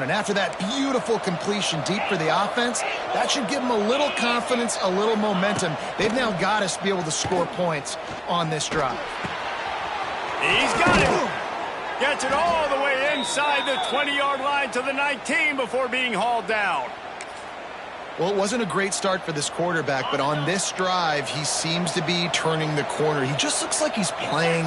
And after that beautiful completion deep for the offense, that should give them a little confidence, a little momentum. They've now got us to be able to score points on this drive. He's got it. Gets it all the way inside the 20-yard line to the 19 before being hauled down. Well, it wasn't a great start for this quarterback, but on this drive, he seems to be turning the corner. He just looks like he's playing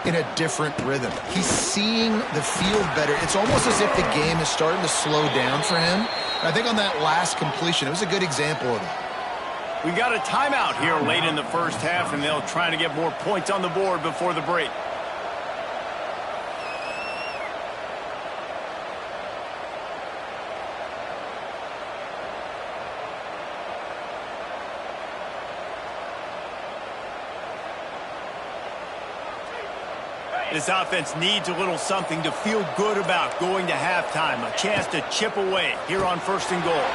in a different rhythm. He's seeing the field better. It's almost as if the game is starting to slow down for him. And I think on that last completion, it was a good example of that. We got a timeout here late in the first half, and they'll try to get more points on the board before the break. This offense needs a little something to feel good about going to halftime. A chance to chip away here on 1st and goal.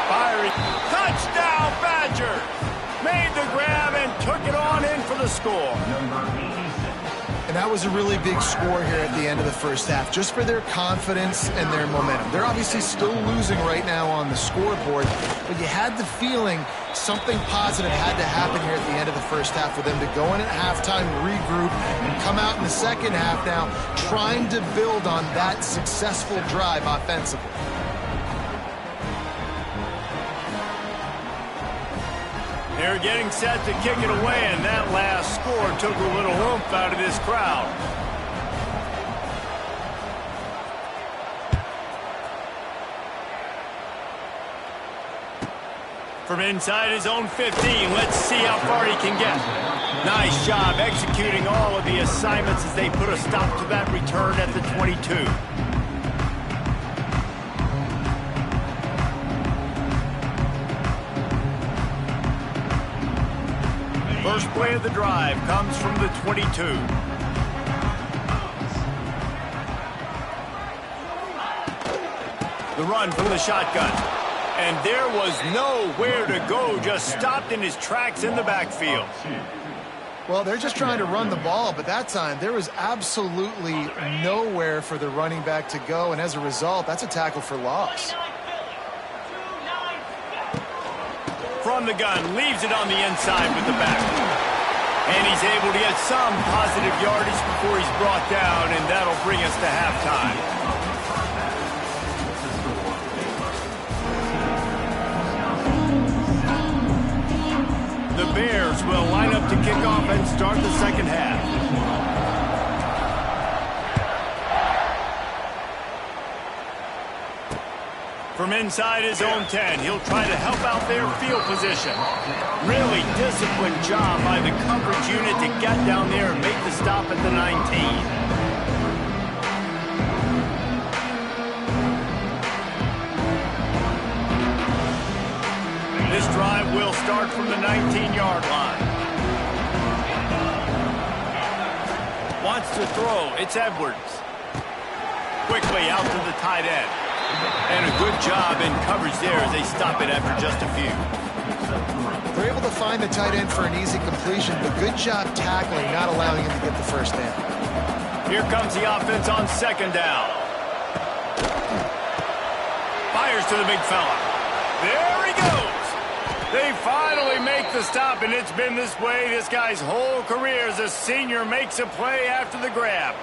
Firing. Touchdown, Badgers! Made the grab and took it on in for the score. And that was a really big score here at the end of the first half, just for their confidence and their momentum. They're obviously still losing right now on the scoreboard, but you had the feeling something positive had to happen here at the end of the first half for them to go in at halftime, regroup, and come out in the second half now trying to build on that successful drive offensively. They're getting set to kick it away, and that last score took a little oomph out of this crowd. From inside his own 15, let's see how far he can get. Nice job executing all of the assignments as they put a stop to that return at the 22. First play of the drive comes from the 22. The run from the shotgun. And there was nowhere to go, just stopped in his tracks in the backfield. Well, they're just trying to run the ball, but that time there was absolutely nowhere for the running back to go, and as a result, that's a tackle for loss. From the gun, leaves it on the inside with the back. And he's able to get some positive yardage before he's brought down, and that'll bring us to halftime. The Bears will line up to kick off and start the second half. From inside his own 10, he'll try to help out their field position. Really disciplined job by the coverage unit to get down there and make the stop at the 19. This drive will start from the 19-yard line. Wants to throw. It's Edwards. Quickly out to the tight end. And a good job in coverage there as they stop it after just a few. They're able to find the tight end for an easy completion, but good job tackling, not allowing him to get the first down. Here comes the offense on second down. Fires to the big fella. There he goes. They finally make the stop, and it's been this way this guy's whole career as a senior makes a play after the grab.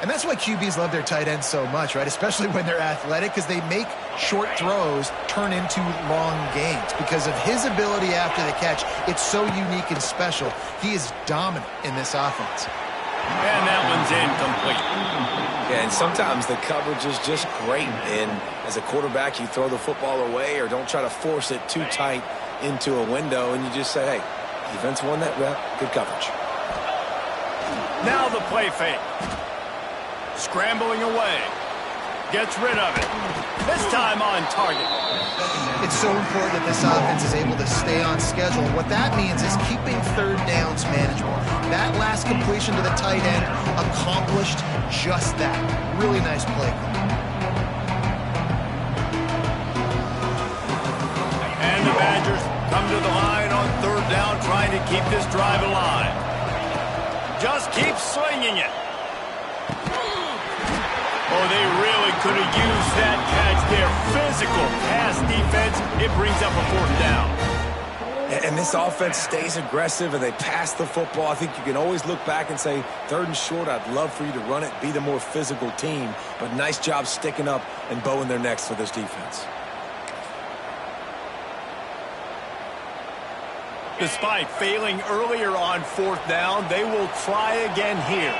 And that's why QBs love their tight ends so much, right? Especially when they're athletic, because they make short throws turn into long gains. Because of his ability after the catch, it's so unique and special. He is dominant in this offense. And that one's incomplete. Yeah, and sometimes the coverage is just great. And as a quarterback, you throw the football away or don't try to force it too tight into a window, and you just say, hey, defense won that rep, good coverage. Now the play fake. Scrambling away. Gets rid of it. This time on target. It's so important that this offense is able to stay on schedule. What that means is keeping third downs manageable. That last completion to the tight end accomplished just that. Really nice play call. And the Badgers come to the line on third down, trying to keep this drive alive. Just keep slinging it. Oh, they really could have used that catch there. Physical pass defense. It brings up a 4th down. And this offense stays aggressive and they pass the football. I think you can always look back and say, 3rd and short, I'd love for you to run it, be the more physical team. But nice job sticking up and bowing their necks for this defense. Despite failing earlier on 4th down, they will try again here.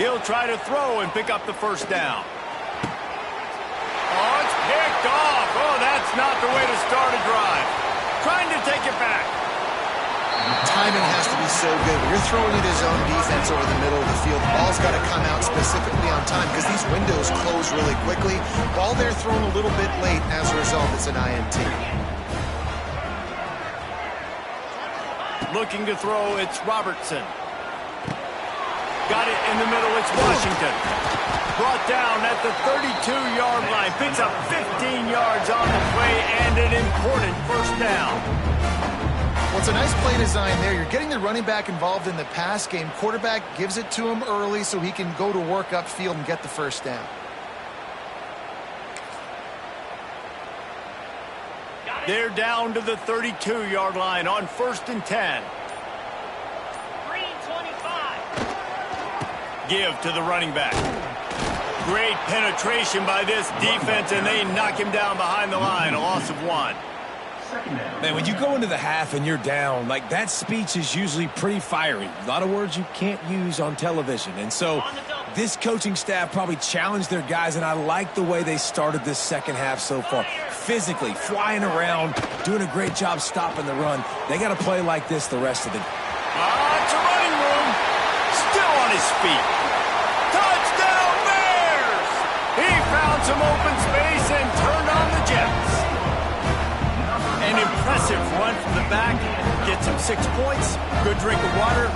He'll try to throw and pick up the 1st down. Oh, it's picked off. Oh, that's not the way to start a drive. Trying to take it back. Timing has to be so good. When you're throwing it his own defense over the middle of the field, the ball's got to come out specifically on time because these windows close really quickly. Ball there thrown a little bit late. As a result, it's an INT. Looking to throw, it's Robertson. Got it in the middle, it's Washington. Brought down at the 32-yard line. Picks up 15 yards on the play and an important 1st down. Well, it's a nice play design there. You're getting the running back involved in the pass game. Quarterback gives it to him early so he can go to work upfield and get the 1st down. They're down to the 32-yard line on 1st and 10. Give to the running back. Great penetration by this defense, and they knock him down behind the line. A loss of 1. Man, when you go into the half and you're down, like that speech is usually pretty fiery. A lot of words you can't use on television. And so this coaching staff probably challenged their guys, and I like the way they started this 2nd half so far. Physically, flying around, doing a great job stopping the run. They got to play like this the rest of the game. It's a running room. Still on his feet. Touchdown Bears! He found some open space and turned on the Jets. An impressive run from the back. Gets him 6 points. Good drink of water.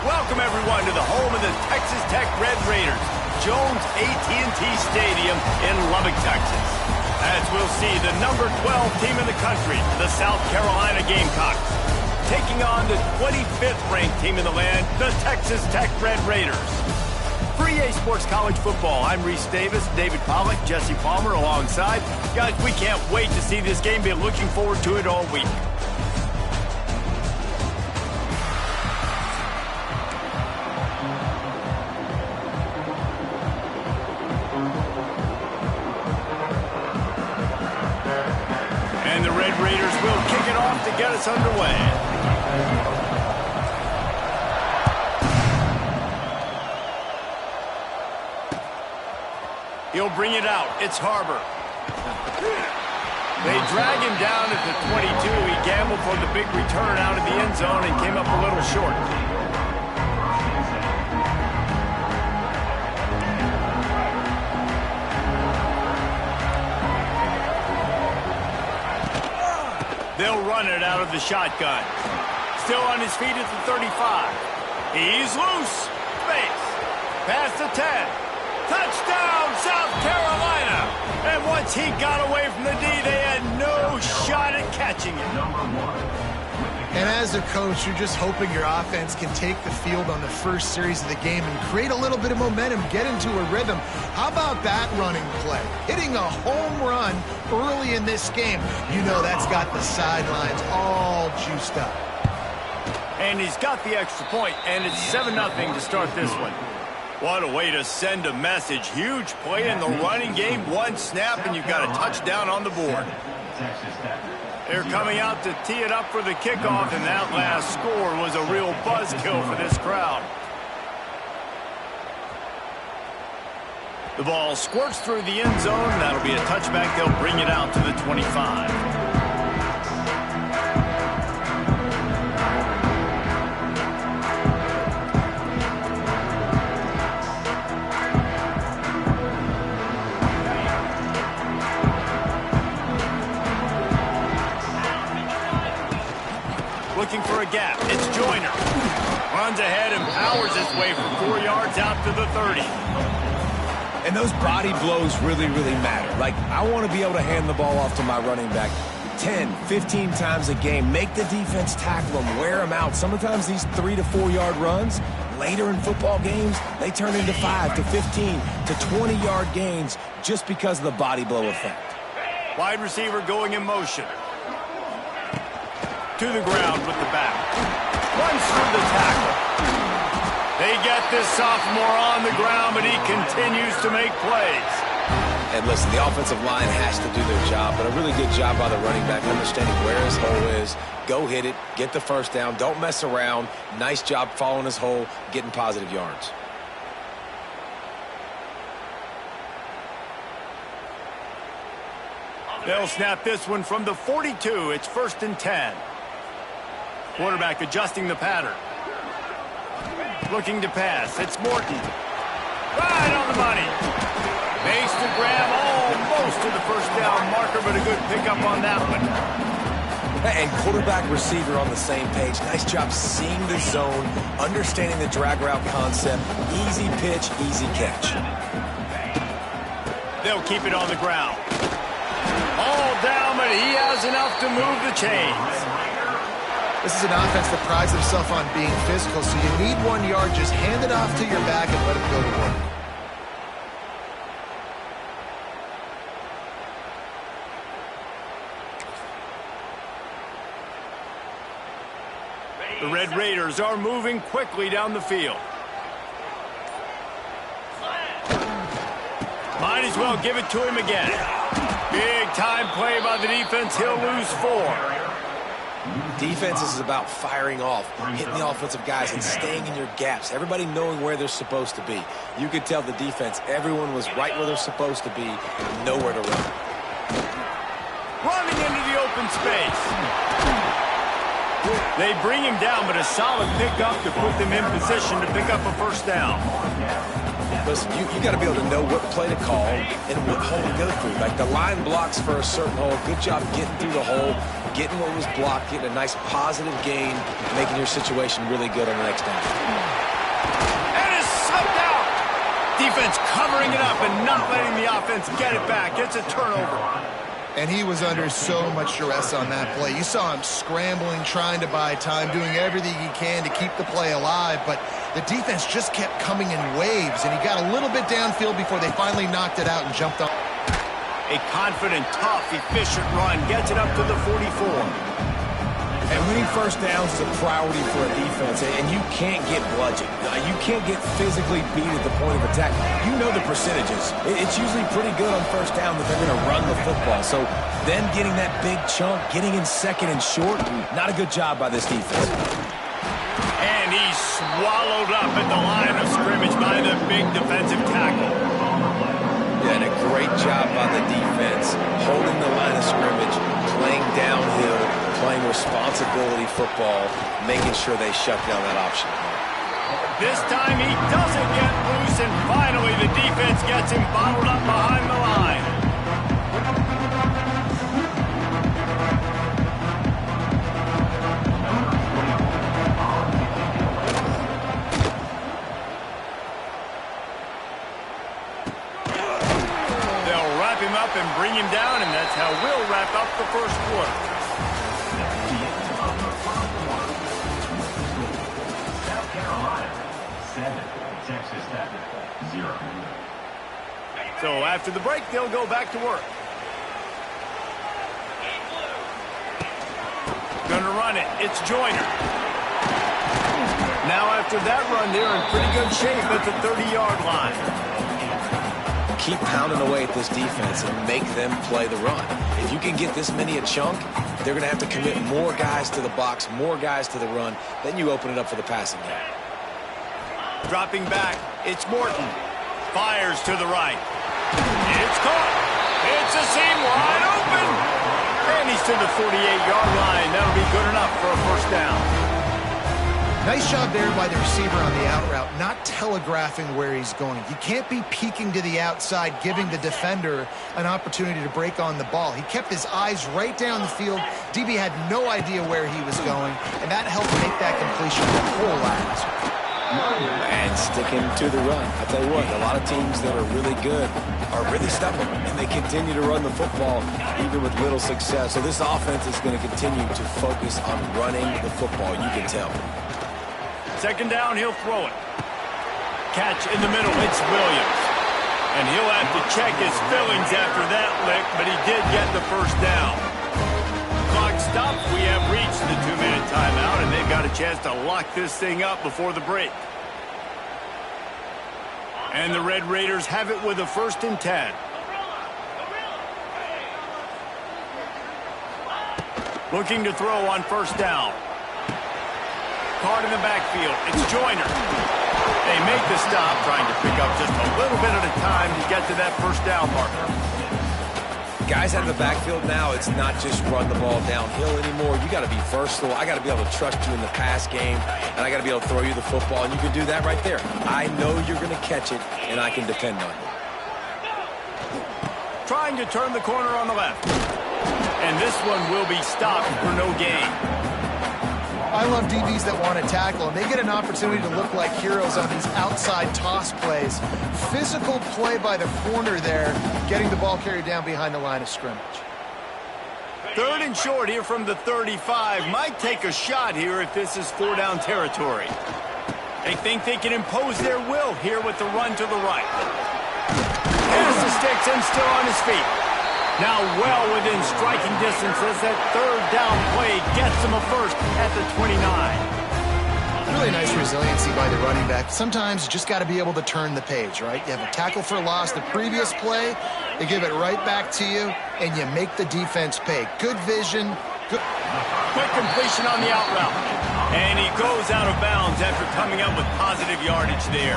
Welcome, everyone, to the home of the Texas Tech Red Raiders, Jones AT&T Stadium in Lubbock, Texas. As we'll see, the number 12 team in the country, the South Carolina Gamecocks, taking on the 25th ranked team in the land, the Texas Tech Red Raiders. For EA Sports College Football, I'm Reese Davis, David Pollack, Jesse Palmer alongside. Guys, we can't wait to see this game. Been looking forward to it all week. And the Red Raiders will kick it off to get us underway. He'll bring it out. It's Harbor. They drag him down at the 22. He gambled for the big return out of the end zone and came up a little short. They'll run it out of the shotgun. Still on his feet at the 35. He's loose. Space. Past the 10. Touchdown, South Carolina! And once he got away from the D, they had no shot at catching him. And as a coach, you're just hoping your offense can take the field on the first series of the game and create a little bit of momentum, get into a rhythm. How about that running play? Hitting a home run early in this game. You know that's got the sidelines all juiced up. And he's got the extra point, and it's 7-0 to start this one. What a way to send a message. Huge play in the running game. One snap, and you've got a touchdown on the board. They're coming out to tee it up for the kickoff, and that last score was a real buzzkill for this crowd. The ball squirts through the end zone. That'll be a touchback. They'll bring it out to the 25. Looking for a gap. It's Joyner. Runs ahead and powers his way for 4 yards out to the 30. And those body blows really, really matter. Like, I want to be able to hand the ball off to my running back 10, 15 times a game. Make the defense tackle them, wear them out. Sometimes these 3 to 4 yard runs, later in football games, they turn into 5 to 15 to 20 yard gains just because of the body blow effect. Wide receiver going in motion. To the ground with the back. Runs through the tackle. They get this sophomore on the ground, but he continues to make plays. And listen, the offensive line has to do their job, but a really good job by the running back, understanding where his hole is. Go hit it, get the first down, don't mess around. Nice job following his hole, getting positive yards. They'll snap this one from the 42. It's 1st and 10. Quarterback adjusting the pattern. Looking to pass. It's Morton. Right on the money. Makes the grab almost to the first down marker, but a good pickup on that one. And quarterback receiver on the same page. Nice job seeing the zone, understanding the drag route concept. Easy pitch, easy catch. They'll keep it on the ground. All down, but he has enough to move the chains. This is an offense that prides itself on being physical, so you need 1 yard. Just hand it off to your back and let him go to work. The Red Raiders are moving quickly down the field. Might as well give it to him again. Big time play by the defense. He'll lose 4. Defense is about firing off, hitting the offensive guys and staying in your gaps. Everybody knowing where they're supposed to be. You could tell the defense, everyone was right where they're supposed to be, nowhere to run. Running into the open space. They bring him down, but a solid pickup to put them in position to pick up a first down. Listen, you got to be able to know what play to call and what hole to go through. Like the line blocks for a certain hole. Good job getting through the hole, getting what was blocked, getting a nice positive gain, making your situation really good on the next down. And it's slipped out. Defense covering it up and not letting the offense get it back. It's a turnover. And he was under so much duress on that play. You saw him scrambling, trying to buy time, doing everything he can to keep the play alive, but the defense just kept coming in waves, and he got a little bit downfield before they finally knocked it out and jumped on. A confident, tough, efficient run gets it up to the 44. And winning first downs is a priority for a defense, and you can't get bludgeoned. You can't get physically beat at the point of attack. You know the percentages. It's usually pretty good on first down that they're going to run the football. So then getting that big chunk, getting in second and short, not a good job by this defense. And he's swallowed up at the line of scrimmage by the big defensive tackle. Yeah, and a great job by the defense, holding the line of scrimmage, playing downhill, playing responsibility football, making sure they shut down that option. This time he doesn't get loose, and finally the defense gets him bottled up behind the line. They'll wrap him up and bring him down, and that's how we'll wrap up the first quarter. So after the break, they'll go back to work. Gonna run it. It's Joyner. Now after that run, they're in pretty good shape at the 30-yard line. Keep pounding away at this defense and make them play the run. If you can get this many a chunk, they're going to have to commit more guys to the box, more guys to the run. Then you open it up for the passing game. Dropping back, it's Morton. Fires to the right. It's caught. It's a seam wide open. And he's to the 48-yard line. That'll be good enough for a first down. Nice job there by the receiver on the out route, not telegraphing where he's going. You can't be peeking to the outside, giving the defender an opportunity to break on the ball. He kept his eyes right down the field. DB had no idea where he was going, and that helped make that completion a whole lot easier. And sticking to the run. I tell you what, a lot of teams that are really good are really stubborn, and they continue to run the football even with little success. So this offense is going to continue to focus on running the football. You can tell. Second down, he'll throw it. Catch in the middle, it's Williams. And he'll have to check his fillings after that lick, but he did get the first down. Clock stopped. We have reached the 2-minute timeout, and they've got a chance to lock this thing up before the break. And the Red Raiders have it with a 1st and 10. Looking to throw on first down. Caught in the backfield. It's Joyner. They make the stop, trying to pick up just a little bit at a time to get to that first down marker. Guys out of the backfield now, it's not just run the ball downhill anymore. You got to be versatile. I got to be able to trust you in the pass game, and I got to be able to throw you the football, and you can do that right there. I know you're going to catch it, and I can depend on you. Trying to turn the corner on the left. And this one will be stopped for no gain. I love DBs that want to tackle, and they get an opportunity to look like heroes on these outside toss plays. Physical play by the corner there, getting the ball carried down behind the line of scrimmage. 3rd and short here from the 35. Might take a shot here if this is 4-down territory. They think they can impose their will here with the run to the right. Here's the sticks and still on his feet. Now well within striking distance as that 3rd down play gets him a first at the 29. Really nice resiliency by the running back. Sometimes you just got to be able to turn the page, right? You have a tackle for loss the previous play, they give it right back to you, and you make the defense pay. Good vision. Good. Quick completion on the out route. And he goes out of bounds after coming up with positive yardage there.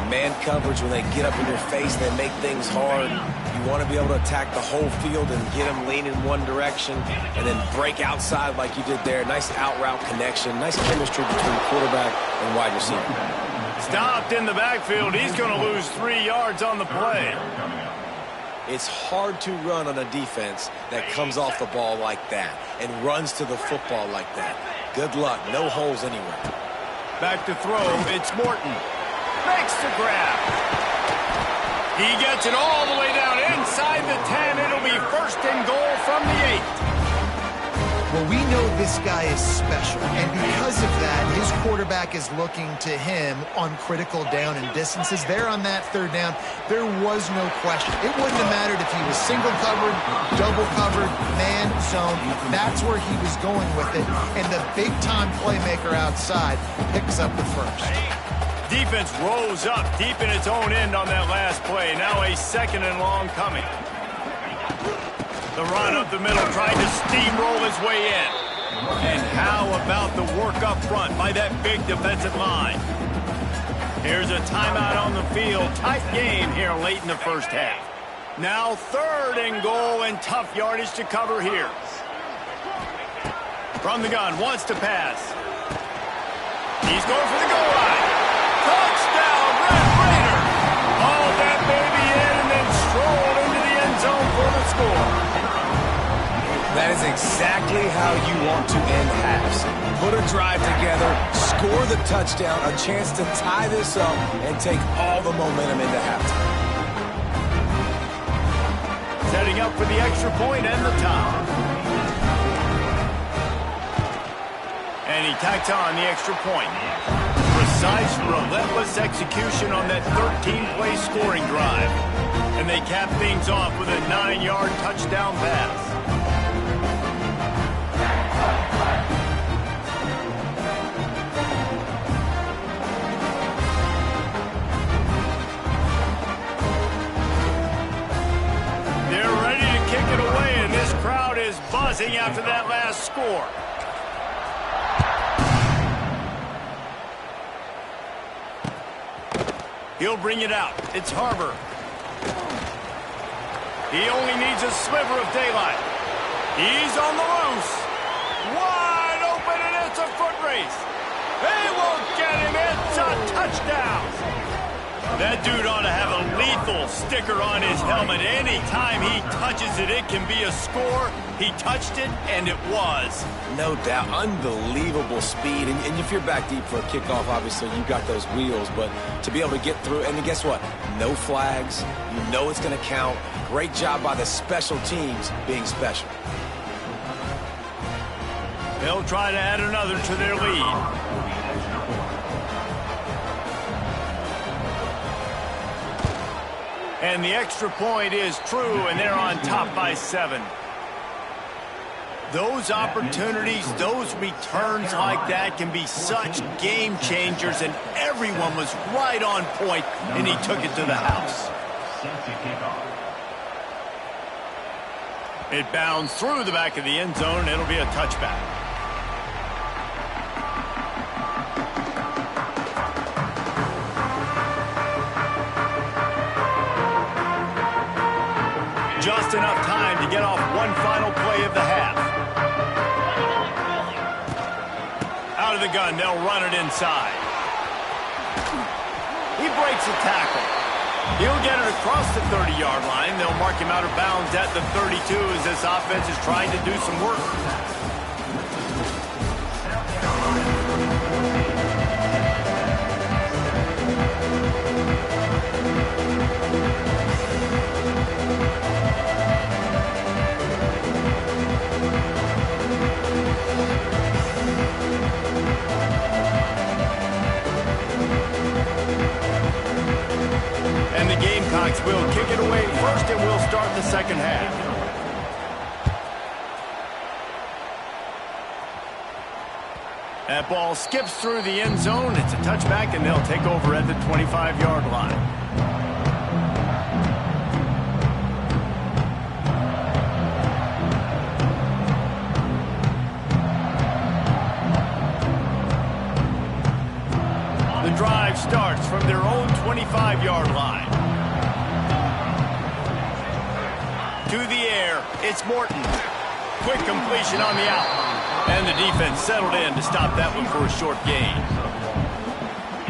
Man coverage, when they get up in your face, they make things hard. You want to be able to attack the whole field and get them lean in one direction and then break outside like you did there. Nice out-route connection, nice chemistry between quarterback and wide receiver. Stopped in the backfield. He's going to lose 3 yards on the play. It's hard to run on a defense that comes off the ball like that and runs to the football like that. Good luck. No holes anywhere. Back to throw. It's Morton. Makes the grab. He gets it all the way down inside the 10. It'll be 1st and goal from the 8. Well, we know this guy is special, and because of that, his quarterback is looking to him on critical down and distances. There on that 3rd down, there was no question. It wouldn't have mattered if he was single covered, double covered, man, zone. That's where he was going with it, and the big-time playmaker outside picks up the 1st. Defense rose up deep in its own end on that last play. Now a 2nd and long coming. The run up the middle, trying to steamroll his way in. And how about the work up front by that big defensive line? Here's a timeout on the field. Tight game here late in the 1st half. Now 3rd and goal and tough yardage to cover here. From the gun, wants to pass. He's going for the goal line. Touchdown, Red Raider! Hauled that baby in and then strolled into the end zone for the score. That is exactly how you want to end halves. Put a drive together, score the touchdown, a chance to tie this up, and take all the momentum into halftime. Setting up for the extra point and the tie. And he tacks on the extra point. Precise, relentless execution on that 13-play scoring drive. And they cap things off with a 9-yard touchdown pass. They're ready to kick it away, and this crowd is buzzing after that last score. He'll bring it out. It's Harbor. He only needs a sliver of daylight. He's on the loose. Wide open, and it's a foot race. They won't get him. It's a touchdown. That dude ought to have a lethal sticker on his helmet. Anytime he touches it, it can be a score. He touched it, and it was. No doubt. Unbelievable speed. And if you're back deep for a kickoff, obviously you got those wheels. But to be able to get through, and guess what? No flags. You know it's going to count. Great job by the special teams being special. They'll try to add another to their lead. And the extra point is true, and they're on top by 7. Those opportunities, those returns like that can be such game changers, and everyone was right on point, and he took it to the house. It bounds through the back of the end zone, and it'll be a touchback. Just enough time to get off one final play of the half. Out of the gun, they'll run it inside. He breaks a tackle. He'll get it across the 30-yard line. They'll mark him out of bounds at the 32 as this offense is trying to do some work. And the Gamecocks will kick it away first, and we'll start the second half. That ball skips through the end zone. It's a touchback, and they'll take over at the 25-yard line. The drive drive starts from their own 25-yard line. To the air, it's Morton. Quick completion on the out. And the defense settled in to stop that one for a short gain.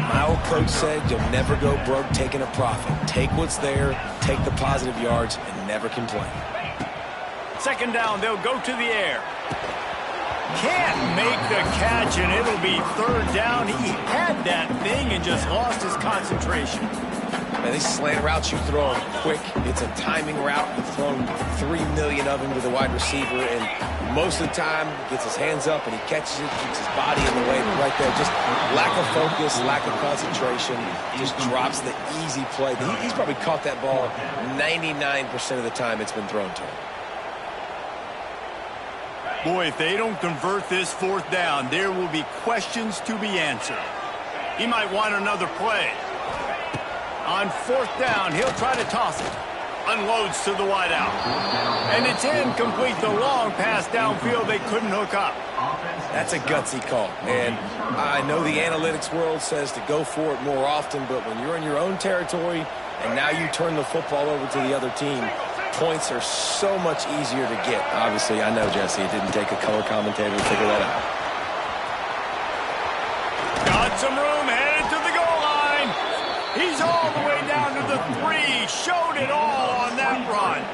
My old coach said you'll never go broke taking a profit. Take what's there, take the positive yards, and never complain. Second down, they'll go to the air. Can't make the catch, and it'll be third down. He had that thing and just lost his concentration. Man, these slant routes you throw them quick. It's a timing route. You've thrown 3 million of them to the wide receiver, and most of the time gets his hands up and he catches it, keeps his body in the way right there. Just lack of focus, lack of concentration, just drops the easy play. He's probably caught that ball 99% of the time it's been thrown to him. Boy, if they don't convert this fourth down, there will be questions to be answered. He might want another play. On fourth down, he'll try to toss it. Unloads to the wideout. And it's incomplete. The long pass downfield they couldn't hook up. That's a gutsy call. And I know the analytics world says to go for it more often, but when you're in your own territory and now you turn the football over to the other team, points are so much easier to get. Obviously, I know, Jesse, it didn't take a color commentator to figure that out. Got some room, headed to the goal line. He's all the way down to the 3. Showed it all on that run.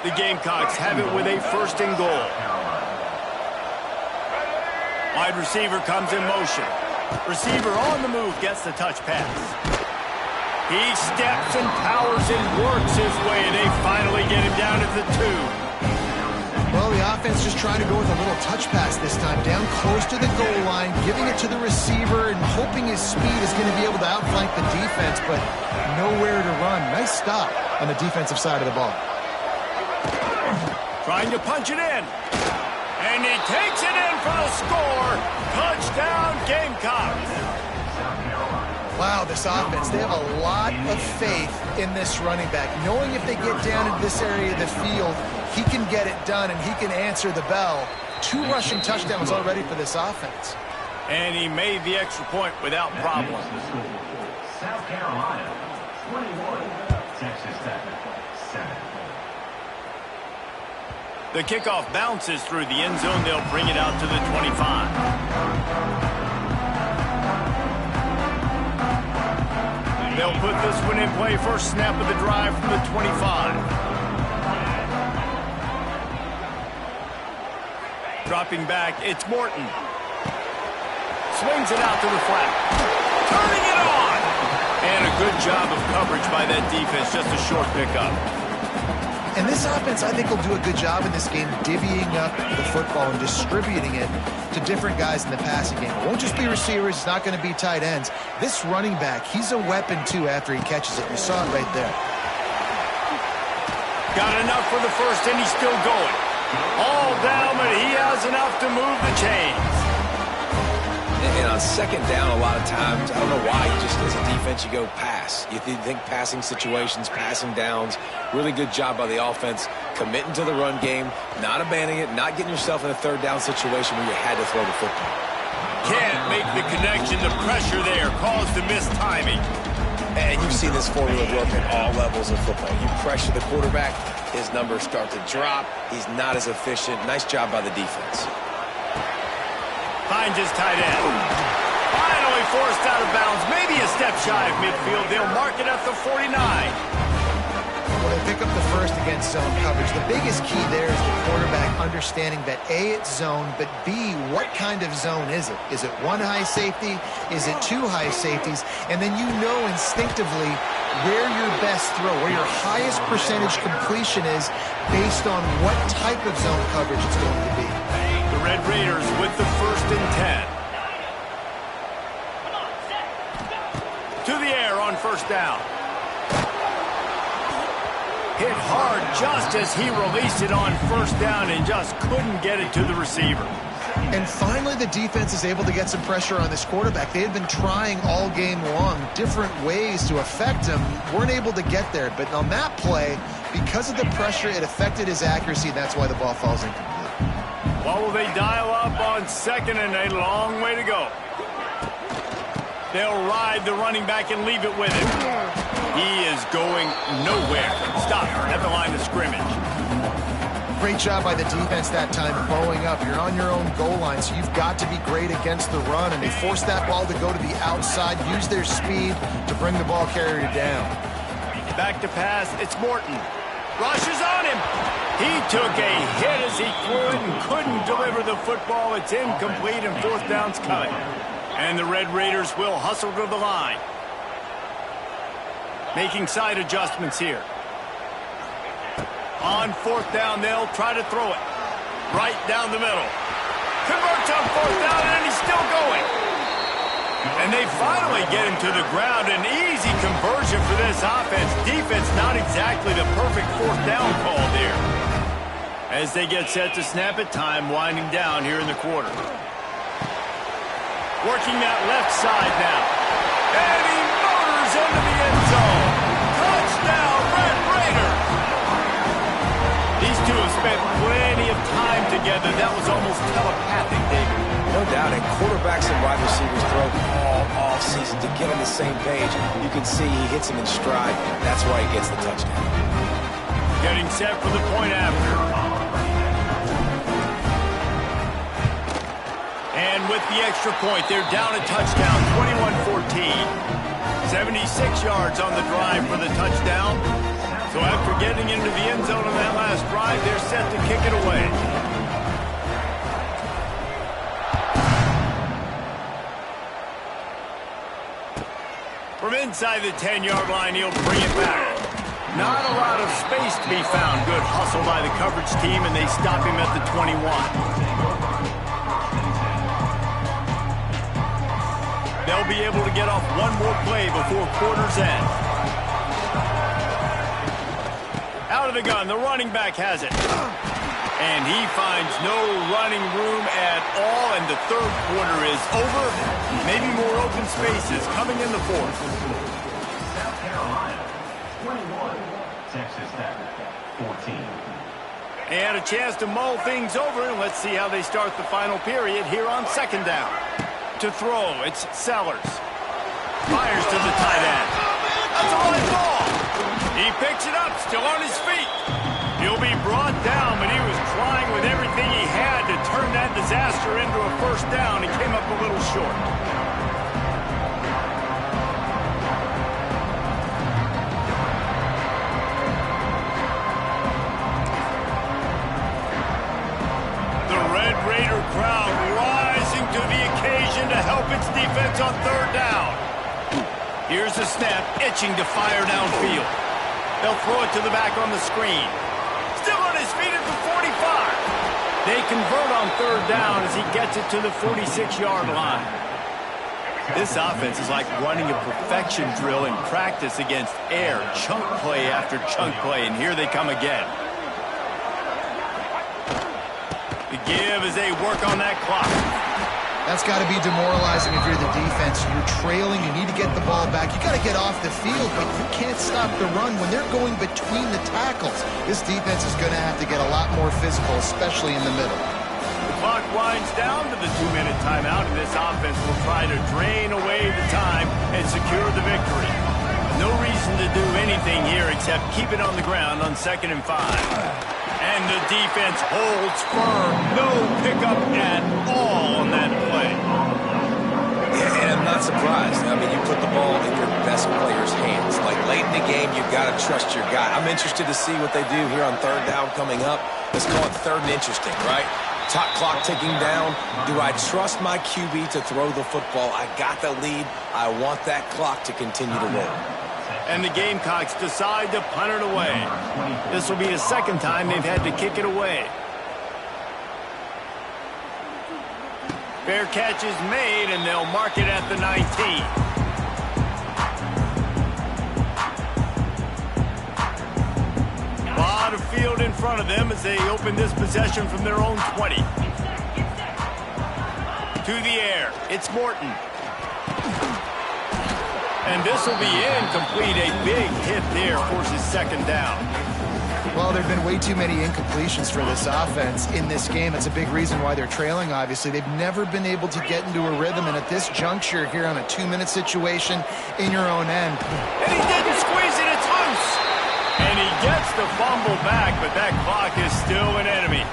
The Gamecocks have it with a first and goal. Wide receiver comes in motion. Receiver on the move gets the touch pass. He steps and powers and works his way. They finally get him down at the 2. Well, the offense just trying to go with a little touch pass this time, down close to the goal line, giving it to the receiver and hoping his speed is going to be able to outflank the defense, but nowhere to run. Nice stop on the defensive side of the ball. Trying to punch it in. And he takes it in for the score. Touchdown, Gamecocks. Wow, this offense, they have a lot of faith in this running back, knowing if they get down into this area of the field, he can get it done and he can answer the bell. 2 rushing touchdowns already for this offense. And he made the extra point without problem. South Carolina, 21, Texas Tech, 7. The kickoff bounces through the end zone. They'll bring it out to the 25. They'll put this one in play. First snap of the drive from the 25. Dropping back, it's Morton. Swings it out to the flat. Turning it on! And a good job of coverage by that defense. Just a short pickup. And this offense, I think, will do a good job in this game divvying up the football and distributing it to different guys in the passing game. It won't just be receivers. It's not going to be tight ends. This running back, he's a weapon, too, after he catches it. You saw it right there. Got enough for the first, and he's still going. All down, but he has enough to move the chains. And on second down, a lot of times, I don't know why, just as a defense, you go pass. You think passing situations, passing downs. Really good job by the offense, committing to the run game, not abandoning it, not getting yourself in a third down situation where you had to throw the football. Can't make the connection. The pressure there caused the missed timing. And you've seen this formula work at all levels of football. You pressure the quarterback, his numbers start to drop. He's not as efficient. Nice job by the defense. Finds his tight end. Finally forced out of bounds. Maybe a step shy of midfield. They'll mark it at the 49. Well, they pick up the first against zone coverage. The biggest key there is the quarterback understanding that A, it's zone, but B, what kind of zone is it? Is it 1 high safety? Is it 2 high safeties? And then you know instinctively where your best throw, where your highest percentage completion is based on what type of zone coverage it's going to be. The Red Raiders with the first and 10. To the air on first down. Hit hard just as he released it on first down and just couldn't get it to the receiver. And finally, the defense is able to get some pressure on this quarterback. They had been trying all game long different ways to affect him. Weren't able to get there. But on that play, because of the pressure, it affected his accuracy. That's why the ball falls incomplete. What will they dial up on second and a long way to go? They'll ride the running back and leave it with him. He is going nowhere. Stop at the line of scrimmage. Great job by the defense that time, bowing up. You're on your own goal line, so you've got to be great against the run, and they forced that ball to go to the outside, use their speed to bring the ball carrier down. Back to pass, it's Morton. Rushes on him. He took a hit as he threw it and couldn't deliver the football. It's incomplete, and fourth down's coming. And the Red Raiders will hustle to the line. Making side adjustments here. On fourth down, they'll try to throw it. Right down the middle. Converts on fourth down, and he's still going. And they finally get him to the ground. An easy conversion for this offense. Defense not exactly the perfect fourth down call there. As they get set to snap it, time winding down here in the quarter. Working that left side now. And he motors into the end zone. Touchdown, Red Raiders! These two have spent plenty of time together. That was almost telepathic, David. No doubt, and quarterbacks and wide receivers throw all off-season to get on the same page. You can see he hits him in stride. That's why he gets the touchdown. Getting set for the point after. And with the extra point, they're down a touchdown, 21-14. 76 yards on the drive for the touchdown. So after getting into the end zone on that last drive, they're set to kick it away. From inside the 10-yard line, he'll bring it back. Not a lot of space to be found. Good hustle by the coverage team, and they stop him at the 21. They'll be able to get off one more play before quarter's end. Out of the gun, the running back has it. And he finds no running room at all, and the third quarter is over. Maybe more open spaces coming in the fourth. South Carolina, 21. Texas Tech, 14. And a chance to mull things over, and let's see how they start the final period here on second down. To throw, it's Sellers. Fires to the tight end. That's a line ball. He picks it up, still on his feet. He'll be brought down, but he was trying with everything he had to turn that disaster into a first down. He came up a little short. The Red Raider crowd rising to the occasion to help its defense on third down. Here's the snap, itching to fire downfield. They'll throw it to the back on the screen. Still on his feet at the 45. They convert on third down as he gets it to the 46-yard line. This offense is like running a perfection drill in practice against air. Chunk play after chunk play, and here they come again. The give as they work on that clock. That's got to be demoralizing if you're the defense. You're trailing, you need to get the ball back. You got to get off the field, but you can't stop the run when they're going between the tackles. This defense is going to have to get a lot more physical, especially in the middle. The clock winds down to the 2-minute timeout, and this offense will try to drain away the time and secure the victory. No reason to do anything here except keep it on the ground on 2nd and 5. And the defense holds firm. No pickup at all on that play. Yeah, and I'm not surprised. I mean, you put the ball in your best player's hands. Like, late in the game, you've got to trust your guy. I'm interested to see what they do here on third down coming up. Let's call it third and interesting, right? Top clock ticking down. Do I trust my QB to throw the football? I got the lead. I want that clock to continue to roll. And the Gamecocks decide to punt it away. This will be the second time they've had to kick it away. Fair catch is made, and they'll mark it at the 19. A lot of field in front of them as they open this possession from their own 20. To the air, it's Morton. And this will be incomplete. A big hit there forces second down. Well, there have been way too many incompletions for this offense in this game. It's a big reason why they're trailing, obviously. They've never been able to get into a rhythm, and at this juncture here on a 2-minute situation in your own end. And he didn't squeeze it. It's loose. And he gets the fumble back, but that clock is still an enemy.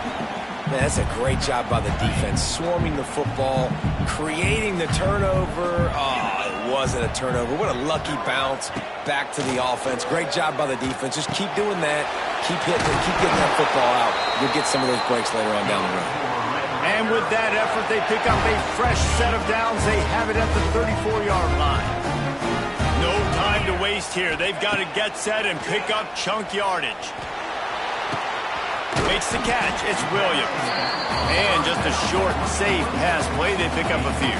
Man, that's a great job by the defense, swarming the football, creating the turnover. Oh, it wasn't a turnover. What a lucky bounce back to the offense. Great job by the defense. Just keep doing that. Keep hitting it. Keep getting that football out. You'll get some of those breaks later on down the road. And with that effort, they pick up a fresh set of downs. They have it at the 34-yard line. No time to waste here. They've got to get set and pick up chunk yardage. Makes the catch. It's Williams. And just a short, safe pass play. They pick up a few.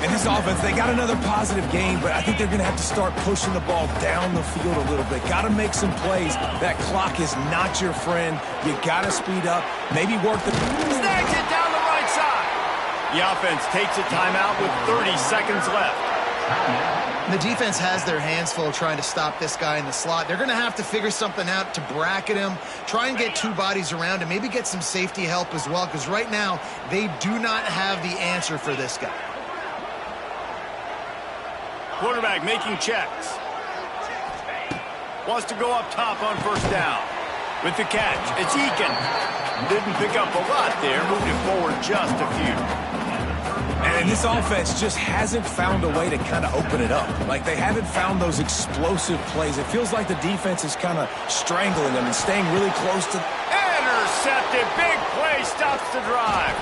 And this offense, they got another positive game, but I think they're going to have to start pushing the ball down the field a little bit. Got to make some plays. That clock is not your friend. You got to speed up. Maybe work the... Snags it down the right side. The offense takes a timeout with 30 seconds left. The defense has their hands full trying to stop this guy in the slot. They're going to have to figure something out to bracket him, try and get two bodies around him, maybe get some safety help as well, because right now they do not have the answer for this guy. Quarterback making checks. Wants to go up top on first down. With the catch, it's Eakin. Didn't pick up a lot there, moved it forward just a few. And this offense just hasn't found a way to kind of open it up. Like, they haven't found those explosive plays. It feels like the defense is kind of strangling them and staying really close to... Intercepted. Big play stops the drive.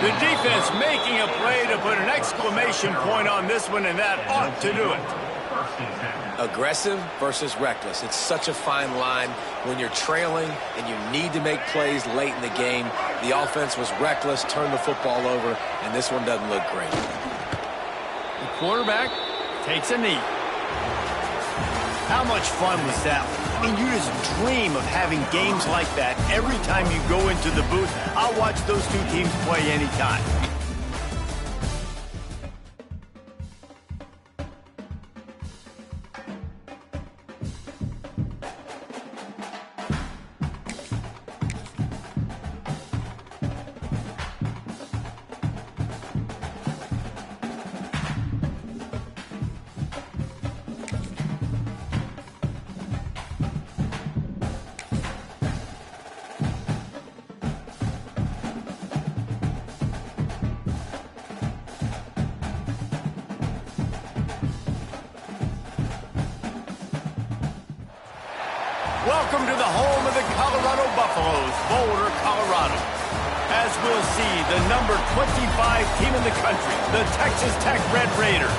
The defense making a play to put an exclamation point on this one, and that ought to do it. Aggressive versus reckless. It's such a fine line when you're trailing and you need to make plays late in the game. The offense was reckless, turned the football over, and this one doesn't look great. The quarterback takes a knee. How much fun was that? I mean, you just dream of having games like that every time you go into the booth. I'll watch those two teams play anytime. Welcome to the home of the Colorado Buffaloes, Boulder, Colorado. As we'll see, the number 25 team in the country, the Texas Tech Red Raiders,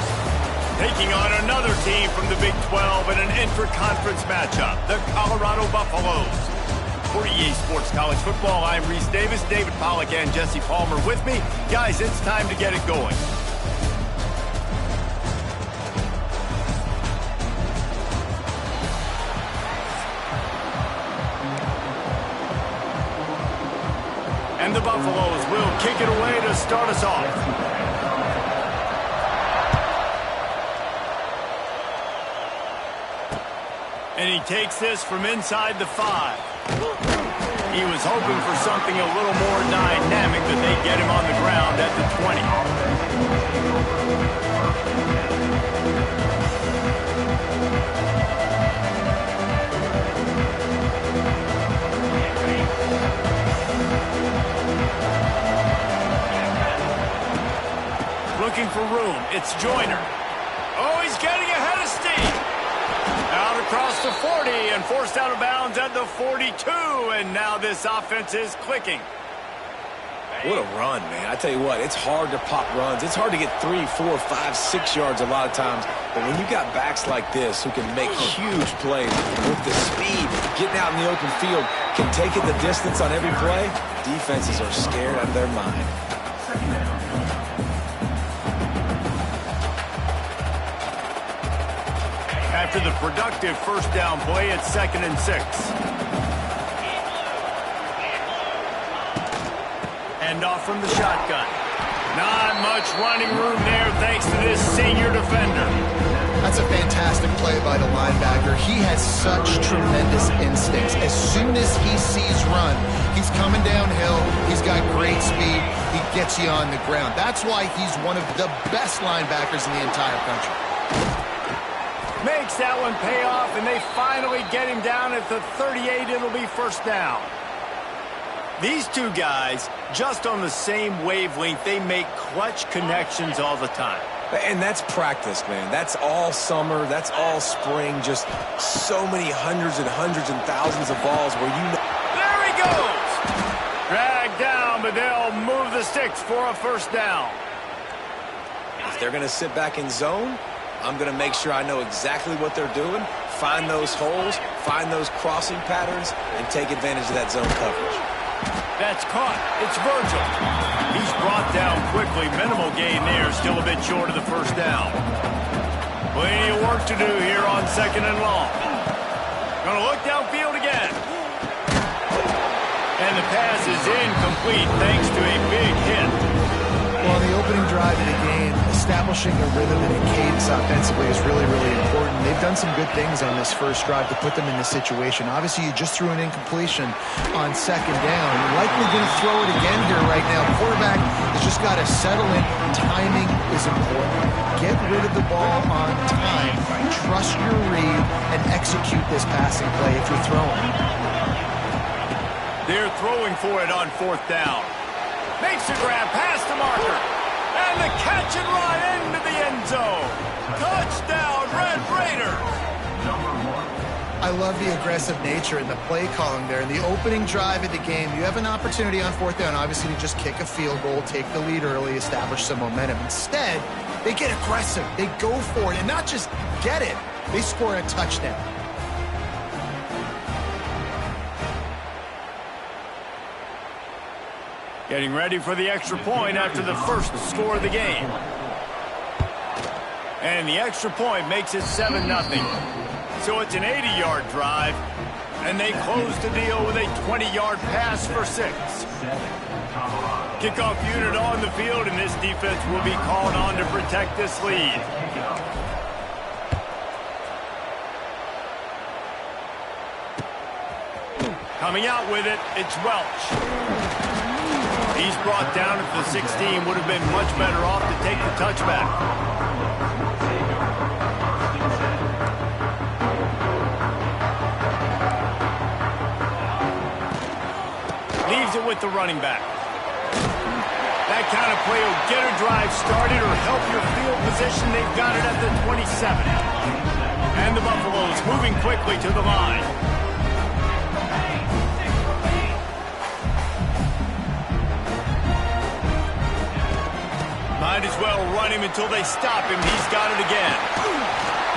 taking on another team from the Big 12 in an intra-conference matchup, the Colorado Buffaloes. For EA Sports College Football, I'm Reese Davis, David Pollack, and Jesse Palmer with me. Guys, it's time to get it going. And the Buffaloes will kick it away to start us off. And he takes this from inside the 5. He was hoping for something a little more dynamic, that they get him on the ground at the 20. Looking for room. It's Joyner. Oh, he's getting ahead of steam. Out across the 40 and forced out of bounds at the 42. And now this offense is clicking. What a run, man. I tell you what, it's hard to pop runs. It's hard to get 3, 4, 5, 6 yards a lot of times. But when you got backs like this who can make huge plays with the speed, getting out in the open field, can take it the distance on every play, defenses are scared out of their mind. After the productive first down play, it's 2nd and 6. Hand off from the shotgun. Not much running room there thanks to this senior defender. I That's a fantastic play by the linebacker. He has such tremendous instincts. As soon as he sees run, he's coming downhill. He's got great speed. He gets you on the ground. That's why he's one of the best linebackers in the entire country. Makes that one pay off, and they finally get him down at the 38. It'll be first down. These two guys, just on the same wavelength, they make clutch connections all the time. And that's practice, man. That's all summer. That's all spring. Just so many hundreds and thousands of balls where you know. There he goes! Dragged down, but they'll move the sticks for a first down. If they're going to sit back in zone, I'm going to make sure I know exactly what they're doing, find those holes, find those crossing patterns, and take advantage of that zone coverage. That's caught. It's Virgil. He's brought down quickly. Minimal gain there. Still a bit short of the first down. Plenty of work to do here on 2nd and long. Going to look downfield again. And the pass is incomplete thanks to a big hit. Well, on the opening drive of the game, establishing a rhythm and a cadence offensively is really, really important. They've done some good things on this first drive to put them in this situation. Obviously, you just threw an incompletion on 2nd down. You're likely going to throw it again here right now. The quarterback has just got to settle in. Timing is important. Get rid of the ball on time. Trust your read and execute this passing play if you're throwing. They're throwing for it on 4th down. Makes a grab past the marker. And the catch and run into the end zone. Touchdown, Red Raiders. I love the aggressive nature and the play calling there. In the opening drive of the game, you have an opportunity on 4th down, obviously, to just kick a field goal, take the lead early, establish some momentum. Instead, they get aggressive. They go for it, and not just get it. They score a touchdown. Getting ready for the extra point after the first score of the game. And the extra point makes it 7-0. So it's an 80-yard drive, and they close the deal with a 20-yard pass for 6. Kickoff unit on the field, and this defense will be called on to protect this lead. Coming out with it, it's Welch. He's brought down at the 16. Would have been much better off to take the touchback. Leaves it with the running back. That kind of play will get a drive started or help your field position. They've got it at the 27. And the Buffaloes moving quickly to the line. Might as well run him until they stop him. He's got it again.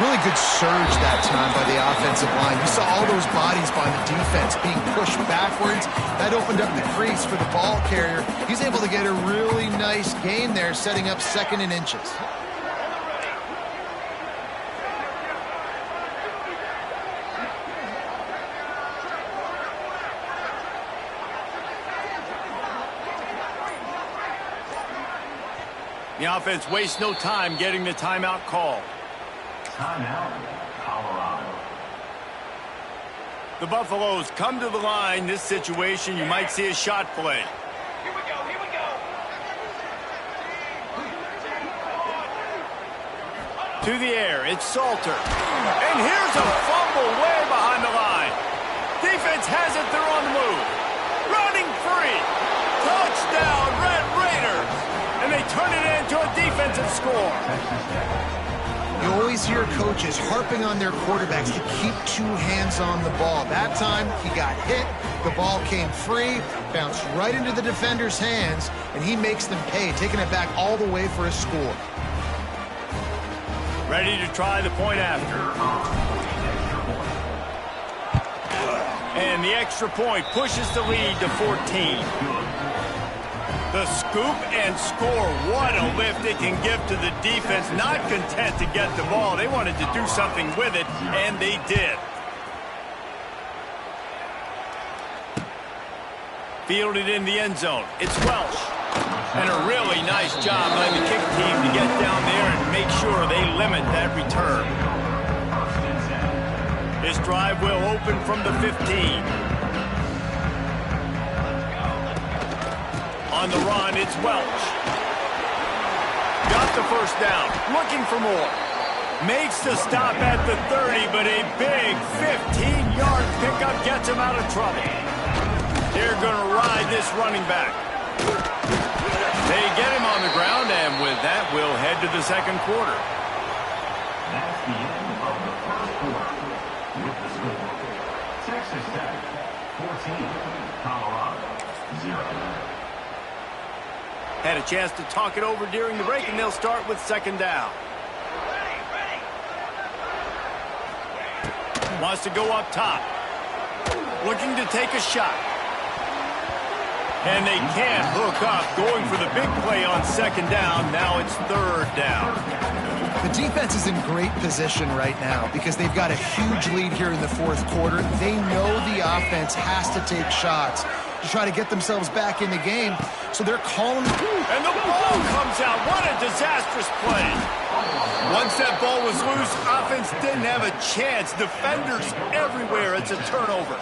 Really good surge that time by the offensive line. You saw all those bodies by the defense being pushed backwards. That opened up the crease for the ball carrier. He's able to get a really nice gain there, setting up 2nd and inches. The offense wastes no time getting the timeout call. Timeout, Colorado. The Buffaloes come to the line. This situation, you might see a shot play. Here we go, here we go. To the air, it's Salter. And here's a fumble way behind the line. Defense has it, they're on the move. Running free. Touchdown, Red Raiders. And they turn it into a defensive score. You always hear coaches harping on their quarterbacks to keep 2 hands on the ball. That time, he got hit, the ball came free, bounced right into the defender's hands, and he makes them pay, taking it back all the way for a score. Ready to try the point after. And the extra point pushes the lead to 14. The scoop and score. What a lift it can give to the defense. Not content to get the ball. They wanted to do something with it, and they did. Fielded in the end zone. It's Welch. And a really nice job by the kick team to get down there and make sure they limit that return. This drive will open from the 15. On the run, it's Welch. Got the first down, looking for more. Makes the stop at the 30, but a big 15-yard pickup gets him out of trouble. They're going to ride this running back. They get him on the ground, and with that, we'll head to the second quarter. That's the end of the first quarter. With the score, Texas Tech 14, Colorado 0. Had a chance to talk it over during the break, and they'll start with second down. Wants to go up top. Looking to take a shot. And they can't hook up. Going for the big play on second down. Now it's third down. The defense is in great position right now because they've got a huge lead here in the fourth quarter. They know the offense has to take shots to try to get themselves back in the game. So they're calling. And the ball comes out. What a disastrous play. Once that ball was loose, offense didn't have a chance. Defenders everywhere. It's a turnover.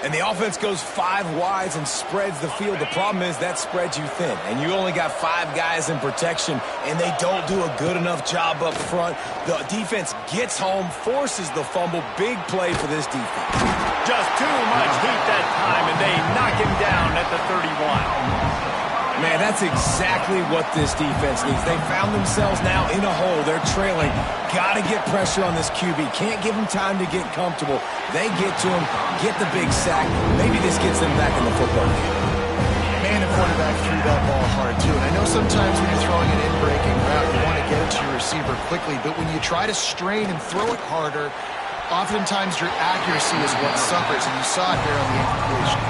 And the offense goes 5 wides and spreads the field. The problem is that spreads you thin, and you only got 5 guys in protection, and they don't do a good enough job up front. The defense gets home, forces the fumble. Big play for this defense. Just too much heat that time, and they knock him down at the 31. Man, that's exactly what this defense needs. They found themselves now in a hole. They're trailing. Got to get pressure on this QB. Can't give him time to get comfortable. They get to him, get the big sack. Maybe this gets them back in the football game. Man, the quarterback threw that ball hard, too. And I know sometimes when you're throwing an in-breaking route, you want to get it to your receiver quickly. But when you try to strain and throw it harder, oftentimes your accuracy is what suffers. And you saw it there on the incompletion.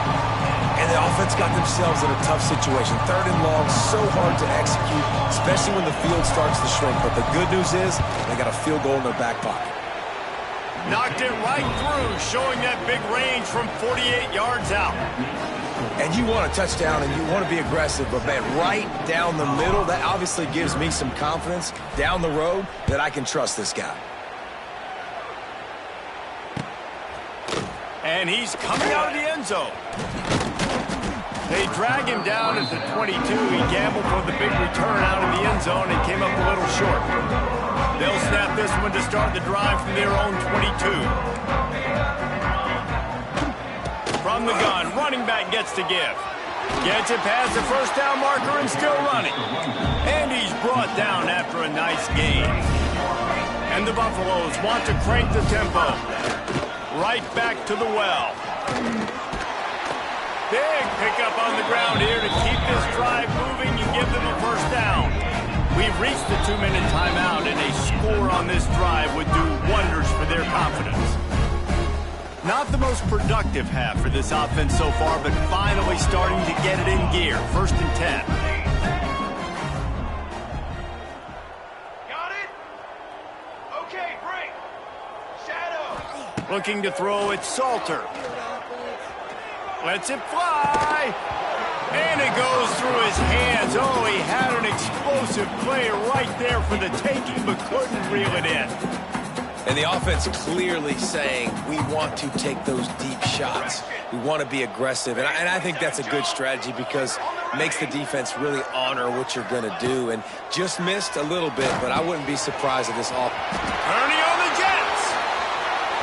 And the offense got themselves in a tough situation. Third and long, so hard to execute, especially when the field starts to shrink. But the good news is they got a field goal in their back pocket. Knocked it right through, showing that big range from 48 yards out. And you want a touchdown and you want to be aggressive, but man, right down the middle, that obviously gives me some confidence down the road that I can trust this guy. And he's coming out of the end zone. They drag him down at the 22. He gambled for the big return out of the end zone and came up a little short. They'll snap this one to start the drive from their own 22. From the gun, running back gets to give. Gets it past the first down marker and still running. And he's brought down after a nice gain. And the Buffaloes want to crank the tempo. Right back to the well. Big pickup on the ground here to keep this drive moving and give them a first down. We've reached the 2-minute timeout, and a score on this drive would do wonders for their confidence. Not the most productive half for this offense so far, but finally starting to get it in gear. 1st and 10. Got it? Okay, break. Shadow. Looking to throw it, Salter. Lets it fly. And it goes through his hands. Oh, he had an explosive play right there for the taking, but couldn't reel it in. And the offense clearly saying, we want to take those deep shots. We want to be aggressive. And I think that's a good strategy because it makes the defense really honor what you're going to do. And just missed a little bit, but I wouldn't be surprised if this all... Ernie on the Jets.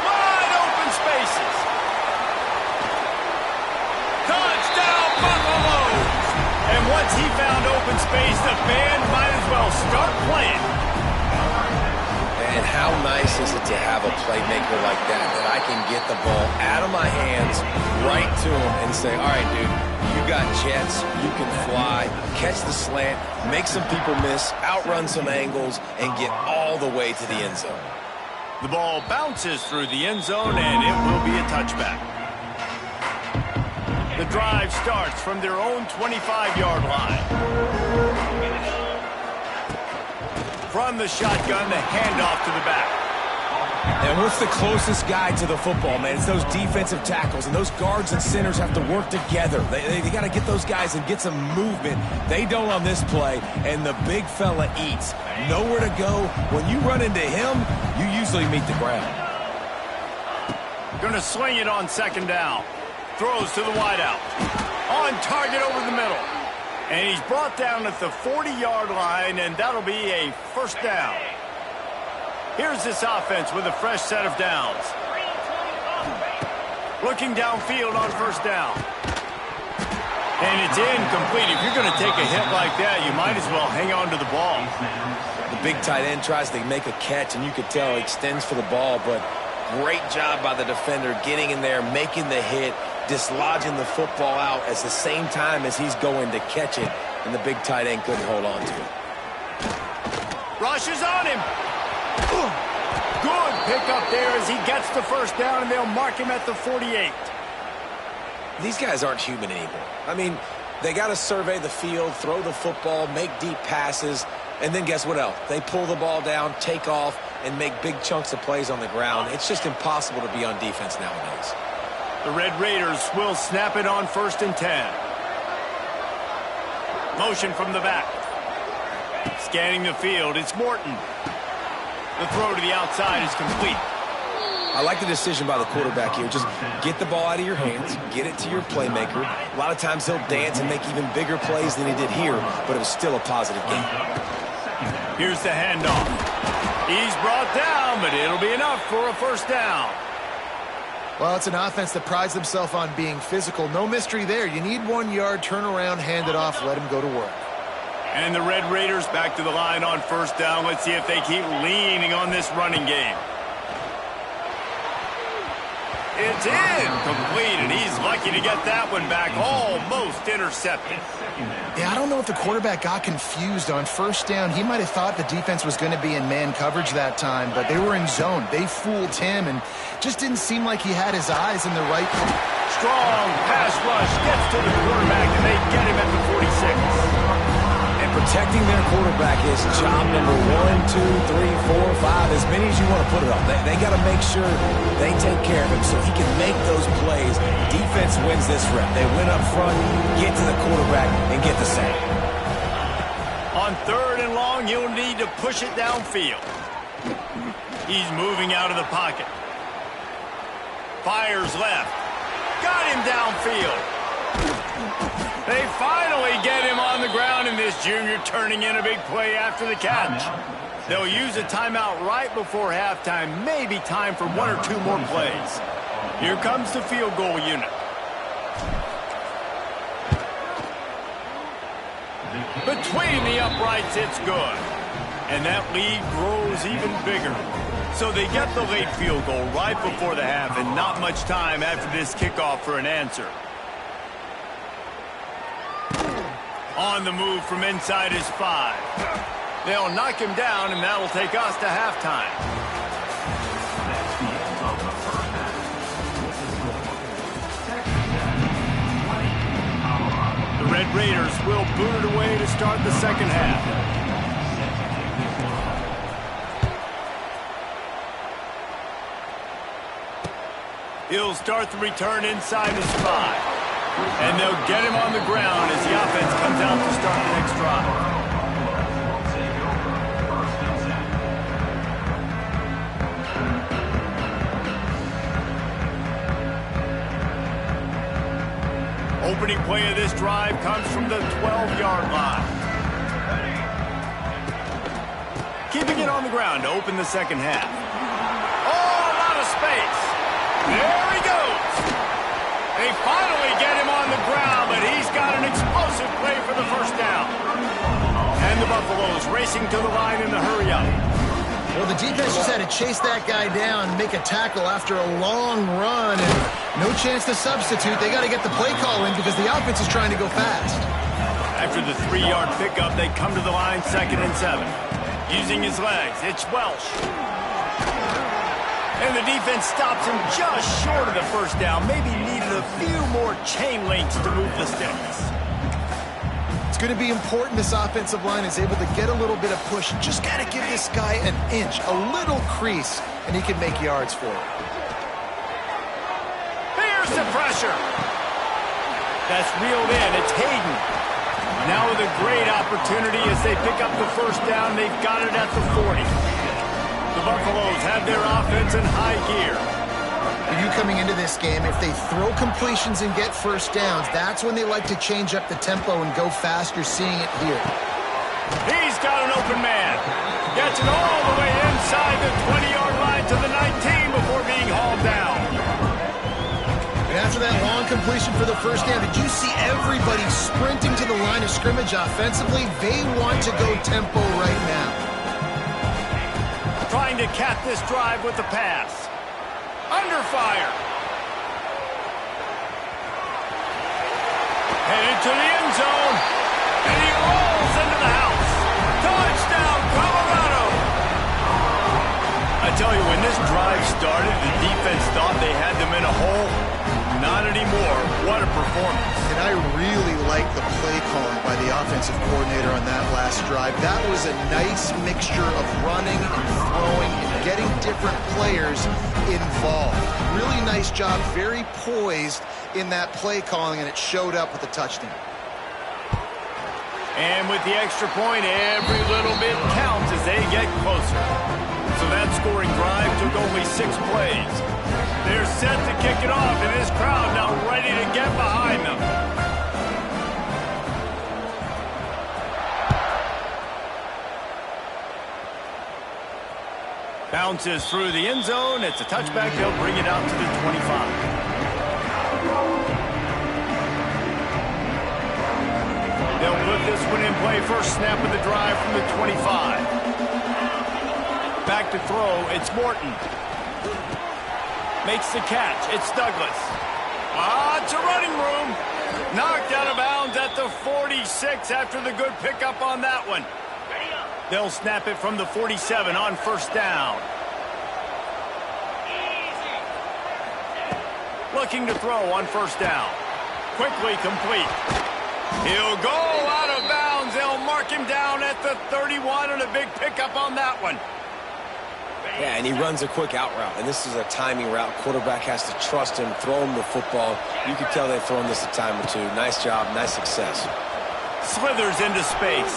Wide open spaces. Touchdown, Buffaloes! And once he found open space, the band might as well start playing. And how nice is it to have a playmaker like that I can get the ball out of my hands right to him and say, all right, dude, you got jets, you can fly, catch the slant, make some people miss, outrun some angles, and get all the way to the end zone. The ball bounces through the end zone, and it will be a touchback. The drive starts from their own 25-yard line. From the shotgun, the handoff to the back. And what's the closest guy to the football, man? It's those defensive tackles, and those guards and centers have to work together. They got to get those guys and get some movement. They don't on this play, and the big fella eats. Nowhere to go. When you run into him, you usually meet the ground. Going to swing it on second down. Throws to the wideout. On target over the middle. And he's brought down at the 40-yard line, and that'll be a first down. Here's this offense with a fresh set of downs. Looking downfield on first down. And it's incomplete. If you're going to take a hit like that, you might as well hang on to the ball. The big tight end tries to make a catch, and you could tell he extends for the ball, but great job by the defender getting in there, making the hit, dislodging the football out at the same time as he's going to catch it, and the big tight end couldn't hold on to it. Rushes on him. Good pickup there as he gets the first down, and they'll mark him at the 48. These guys aren't human anymore. I mean, they got to survey the field, throw the football, make deep passes, and then guess what else? They pull the ball down, take off, and make big chunks of plays on the ground. It's just impossible to be on defense nowadays. The Red Raiders will snap it on 1st and 10. Motion from the back. Scanning the field, it's Morton. The throw to the outside is complete. I like the decision by the quarterback here. Just get the ball out of your hands, get it to your playmaker. A lot of times he'll dance and make even bigger plays than he did here, but it was still a positive game. Here's the handoff. He's brought down, but it'll be enough for a first down. Well, it's an offense that prides themselves on being physical. No mystery there. You need 1 yard, turn around, hand it off, let him go to work. And the Red Raiders back to the line on first down. Let's see if they keep leaning on this running game. It's incomplete, and he's lucky to get that one back. Almost intercepted. Yeah, I don't know if the quarterback got confused on first down. He might have thought the defense was going to be in man coverage that time, but they were in zone. They fooled him, and just didn't seem like he had his eyes in the right place. Strong pass rush gets to the quarterback, and they get him at the 46. And protecting their quarterback is job number 1, 2, 3, 4, 5, as many as you want to put it on. They got to make sure they take care of him so he can make those plays. Defense wins this rep. They win up front, get to the quarterback, and get the sack. On 3rd and long, he'll need to push it downfield. He's moving out of the pocket. Fires left. Got him downfield. They finally get him on the ground, and this junior turning in a big play after the catch. They'll use a timeout right before halftime. Maybe time for 1 or 2 more plays. Here comes the field goal unit. Between the uprights, it's good. And that lead grows even bigger. So they get the late field goal right before the half, and not much time after this kickoff for an answer. On the move from inside his 5. They'll knock him down, and that'll take us to halftime. The Red Raiders will boot it away to start the second half. He'll start the return inside his 5. And they'll get him on the ground as the offense comes out to start the next drive. Opening play of this drive comes from the 12-yard line. Keeping it on the ground to open the second half. Oh, a lot of space. There he goes. They finally get him on the ground, but he's got an explosive play for the first down. And the Buffaloes racing to the line in the hurry-up. Well, the defense just had to chase that guy down and make a tackle after a long run, and no chance to substitute. They got to get the play call in because the offense is trying to go fast. After the 3-yard pickup, they come to the line 2nd and 7. Using his legs, it's Welsh. And the defense stops him just short of the first down. Maybe needed a few more chain links to move the sticks. It's going to be important this offensive line is able to get a little bit of push. Just got to give this guy an inch, a little crease and he can make yards for it. Here's the pressure. That's reeled in. It's Hayden. Now with a great opportunity as they pick up the first down. They've got it at the 40. The Buffaloes have their offense in high gear. For you coming into this game, if they throw completions and get first downs, that's when they like to change up the tempo and go fast. You're seeing it here. He's got an open man. Gets it all the way inside the 20-yard line to the 19 before being hauled down. And after that long completion for the first down, did you see everybody sprinting to the line of scrimmage offensively? They want to go tempo right now. Trying to cap this drive with the pass. Under fire. Headed to the end zone. And he rolls into the house. Touchdown, Colorado. I tell you, when this drive started, the defense thought they had them in a hole. Not anymore. What a performance. And I really like the play calling by the offensive coordinator on that last drive. That was a nice mixture of running and throwing and getting different players involved. Really nice job, very poised in that play calling, and it showed up with the touchdown. And with the extra point, every little bit counts as they get closer. So that scoring drive took only 6 plays. They're set to kick it off, and this crowd now ready to get behind them. Bounces through the end zone. It's a touchback. They'll bring it out to the 25. They'll put this one in play. First snap of the drive from the 25. Back to throw. It's Morton. Makes the catch. It's Douglas. Lots of running room. Knocked out of bounds at the 46 after the good pickup on that one. They'll snap it from the 47 on first down. Looking to throw on first down. Quickly complete. He'll go out of bounds. They'll mark him down at the 31 and a big pickup on that one. Yeah, and he runs a quick out route, and this is a timing route. Quarterback has to trust him, throw him the football. You can tell they've thrown this a time or two. Nice job, nice success. Slithers into space.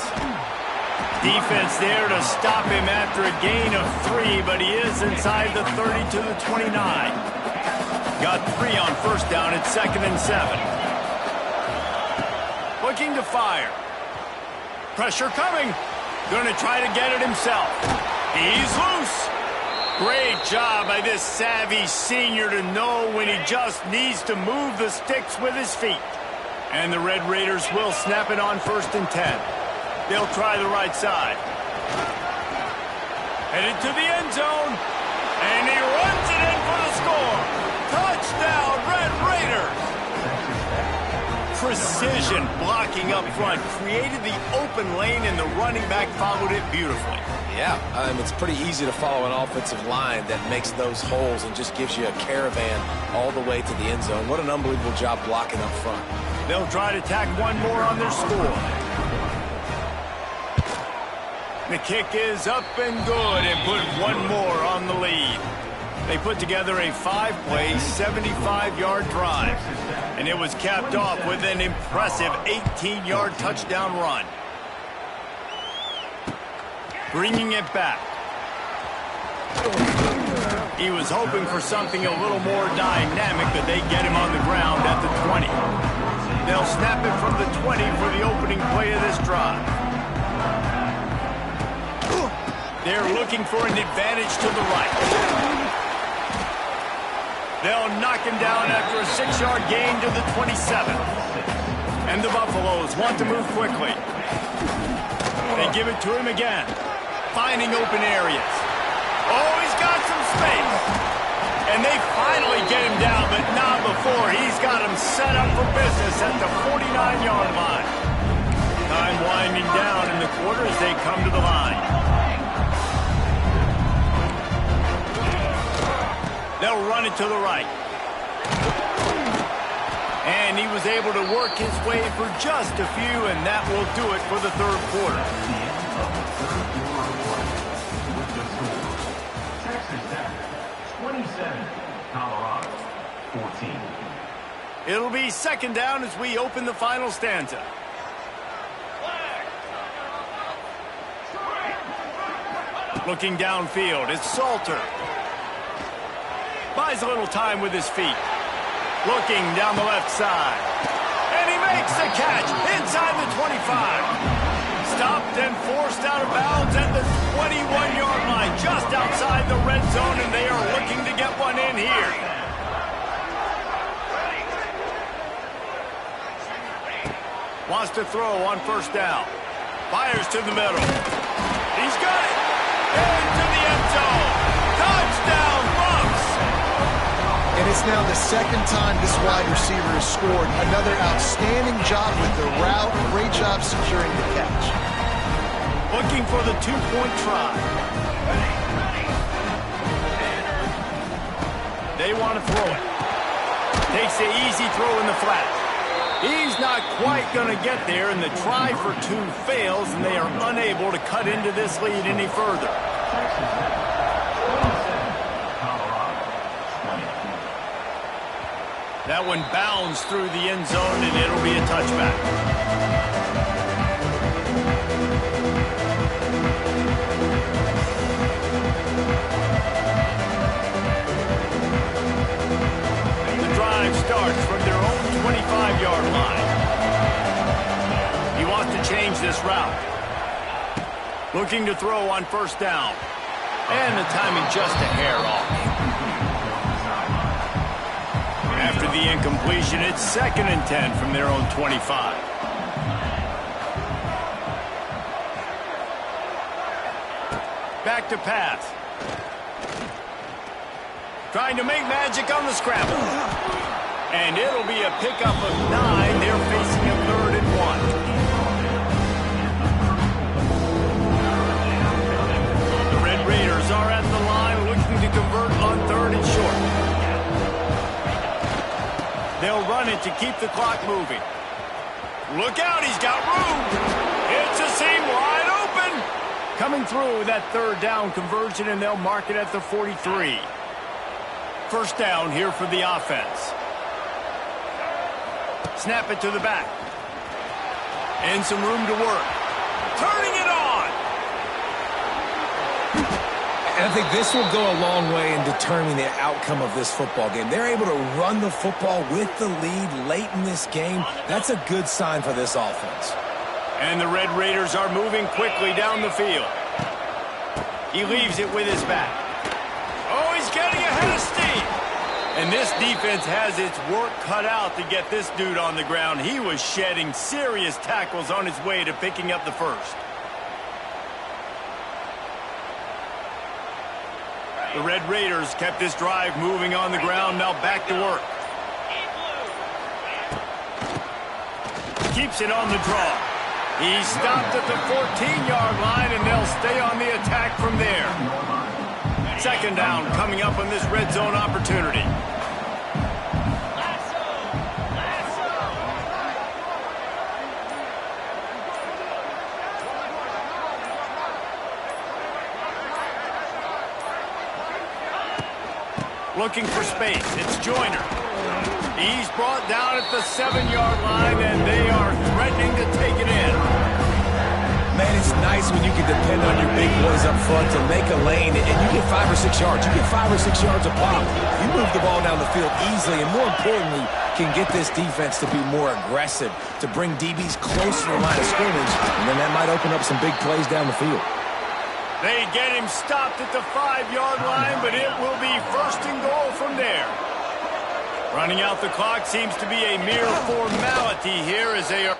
Defense there to stop him after a gain of 3, but he is inside the 30 to the 29. Got 3 on first down. It's 2nd and 7. Looking to fire. Pressure coming. Going to try to get it himself. He's loose. Great job by this savvy senior to know when he just needs to move the sticks with his feet. And the Red Raiders will snap it on 1st and 10. They'll try the right side. Headed to the end zone. And he runs it in for the score. Touchdown, Red Raiders. Precision blocking up front. Created the open lane, and the running back followed it beautifully. Yeah, it's pretty easy to follow an offensive line that makes those holes and just gives you a caravan all the way to the end zone. What an unbelievable job blocking up front. They'll try to tack one more on their score. The kick is up and good and put one more on the lead. They put together a 5-play, 75-yard drive, and it was capped off with an impressive 18-yard touchdown run. Bringing it back. He was hoping for something a little more dynamic, but they get him on the ground at the 20. They'll snap it from the 20 for the opening play of this drive. They're looking for an advantage to the right. They'll knock him down after a 6-yard gain to the 27. And the Buffaloes want to move quickly. They give it to him again. Finding open areas. Oh, he's got some space. And they finally get him down, but not before. He's got him set up for business at the 49-yard line. Time winding down in the quarter as they come to the line. They'll run it to the right. And he was able to work his way for just a few, and that will do it for the third quarter. Texas Tech It'll be second down as we open the final stanza. Looking downfield, it's Salter. Buys a little time with his feet. Looking down the left side. And he makes the catch inside the 25. Stopped and forced out of bounds at the 21-yard line, just outside the red zone, and they are looking to get one in here. Wants to throw on first down. Fires to the middle. He's got it. Into the end zone. Touchdown, Bucs. And it's now the second time this wide receiver has scored. Another outstanding job with the route. Great job securing the catch. Looking for the two-point try. They want to throw it. Takes the easy throw in the flat. He's not quite going to get there, and the try for two fails, and they are unable to cut into this lead any further. That one bounds through the end zone, and it'll be a touchback. Starts from their own 25-yard line. He wants to change this route. Looking to throw on first down. And the timing just a hair off. After the incompletion, it's 2nd and 10 from their own 25. Back to pass. Trying to make magic on the scramble. And it'll be a pickup of 9. They're facing a 3rd and 1. The Red Raiders are at the line looking to convert on 3rd and short. They'll run it to keep the clock moving. Look out, he's got room. It's a seam wide open. Coming through that 3rd down conversion, and they'll mark it at the 43. First down here for the offense. Snap it to the back. And some room to work. Turning it on. And I think this will go a long way in determining the outcome of this football game. They're able to run the football with the lead late in this game. That's a good sign for this offense. And the Red Raiders are moving quickly down the field. He leaves it with his back. Oh, he's getting ahead of steam. And this defense has its work cut out to get this dude on the ground. He was shedding serious tackles on his way to picking up the first. The Red Raiders kept this drive moving on the ground. Now back to work. Keeps it on the draw. He stopped at the 14-yard line, and they'll stay on the attack from there. Second down coming up on this red zone opportunity. Looking for space. It's Joyner. He's brought down at the 7-yard line, and they are threatening to take it in. Man, it's nice when you can depend on your big boys up front to make a lane, and you get 5 or 6 yards. You get 5 or 6 yards a pop. You move the ball down the field easily, and more importantly, can get this defense to be more aggressive, to bring DBs close to the line of scrimmage, and then that might open up some big plays down the field. They get him stopped at the 5-yard line, but it will be first and goal from there. Running out the clock seems to be a mere formality here as they are...